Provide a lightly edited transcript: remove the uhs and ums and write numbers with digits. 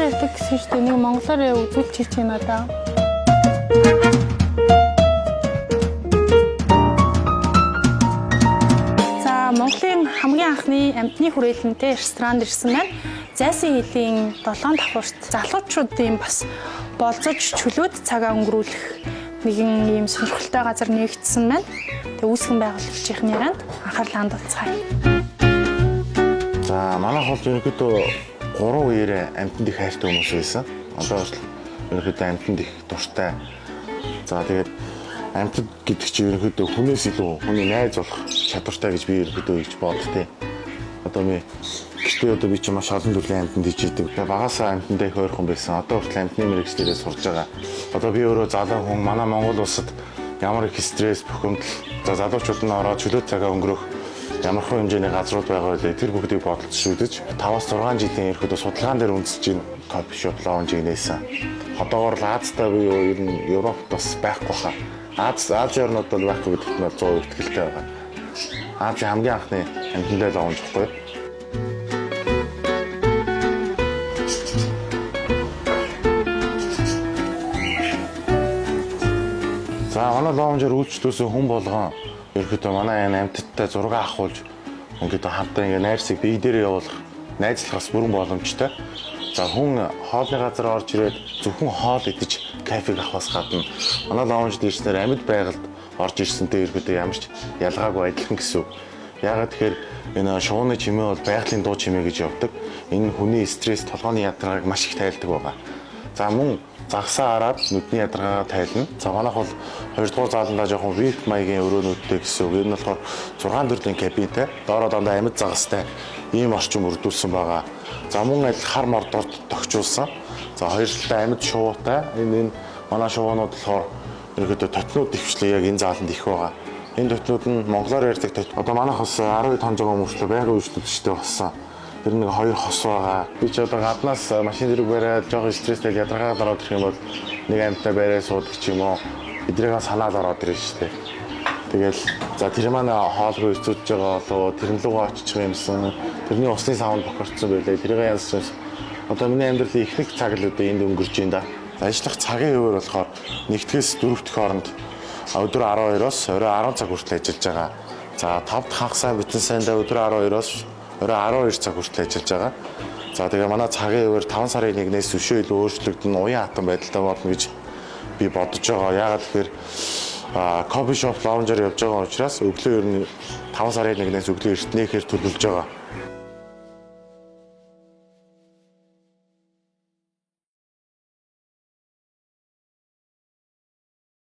монголоор ярьдаг гэсэн шүү дээ. Нэг монголоор үзүүлж хийж байна даа. За, Монголын хамгийн анхны амьтны хүрээлэнтэй ресторанд ирсэн байна. Зайсан хилийн 7 давхурт залуучуудын бас болцож чөлөөт цагаа өнгөрүүлэх нэгэн ийм сонирхолтой газар нэгдсэн байна. Тэгээ үүсгэн байгуулагчийн ярианд анхаарлаа хандуулцгаая. За, манайх бол ерөнхийдөө 3 үеэрээ амьтанд их хайртай хүмүүс байсан. Одоо бол ерөнхийдөө амьтанд их дуртай. За, тэгээд амьтад гэдэг чинь ерөнхийдөө хүнээс илүү хүний найз болох чадвартай гэж би ерөнхийдөө хэлж боддتي. Одоо би чинь маш олон төрлийн амьтанд ижидэг. Багасаа амьтандаа их ойрхон байсан. Одоо хүртэл амьтны мэргэжлэрээ сурж байгаа. Одоо би өөрөө залуу хүн манай Монгол улсад ямар их стресс бухимдал за залуучууд нь ороод чөлөөт цагаа өнгөрөх ямар хөө хэмжээний газрууд байгаа вэ? Тэр бүгдийг бодолж шүдэж 5-6 жилийн ерөөдөө судалгаан дээр үндэсэж ин кофе шоп лаунжийг нээсэн. Одоогоор л Азтай буюу ер нь Европт бас байхгүй хаа. Азийн орнууд бол байхгүй гэдэгт нь 100% итгэлтэй байгаа. Азийн хамгийн анхны амьтандаа лаунж гэхгүй. За, манай лаунжаар үйлчлүүлсэн хүн болгон ерөөдөө манай энэ амьтдтай зураг авахулж ингээд хамтаа ингээд найрсыг бие дээр явуулах найзлахаас бүрэн боломжтой. За, хүн хоолны газар орж ирээд зөвхөн хоол идэж кафег авахаас гадна манай лаунжд ирснээр амьд байгальд орж ирсэнтэй ерөөдөө ямар ч ялгаагүй адилхан гэсэн. Яагаад тэгэхээр энэ шууны чимээ бол байгалийн дуу чимээ гэж явдаг. Энэ хүний стресс толгойн ядаргааг маш их тайлдаг байгаа. За, мөн загсаа хараад нүдний ядаргаагаа тайлна. За, манайх бол 2 дугаар зааландаа жоохон VIP маягийн өрөөнүүдтэй гэсэн үг. Энэ болохоор 6 төрлийн кабинтэй, доороо дандаа амьд загастай ийм орчин бүрдүүлсэн байгаа. За, мөн адил хар мордоор тогтчулсан. За, хоёр талаа амьд шуутай. Энэ манай шуунууд болохоор ерөөдөө тотнууд дэвшлээ яг энэ зааланд их байгаа. Энэ тотнууд нь монголоор ярьдаг тот. Одоо манайх бас 12 тонжоо хүмүүстээ байнгын үйлчлүүлэгчтэй болсон. Тэр нэг 2 хос байгаа. Би ч одоо гаднаас машин зэрэг бариад жоохон стресстэй ядаргаа дараад ирэх юм бол нэг амьтаа бариад суудаг ч юм уу. Эдрийг санаал ороод ирнэ шүү дээ. Тэгэл за тэр маань хоолгүй эцүүж байгаа болоо тэрэн лугаа очих юмсан. Тэрний усны савнд бохирдсон байлээ. Тэрийг янзсан. Одоо миний амьдралын ихэнх цаг л одоо энд өнгөрч байна да. Ажиллах цагийн хуваар болохоор нэгдгээс 4 дэх хооронд өдөр 12-оос орой 10 цаг хүртэл ажиллаж байгаа. За 5 дахь хагасаа бүтэн сайндаа өдөр 12-оос орой 12 цаг хүртэл ажиллаж байгаа. За тэгээ манай цагийн хуваар 5 сарын 1-ээс өшөө илүү өөрчлөгдөн уян хатан байдалтай болно гэж би бодож байгаа. Яагаад тэгэхээр кофе шоп лаунжаар явж байгаа учраас өглөө ер нь 5 сарын 1-ээс өглөө эртнийхээр төлөвлөж байгаа.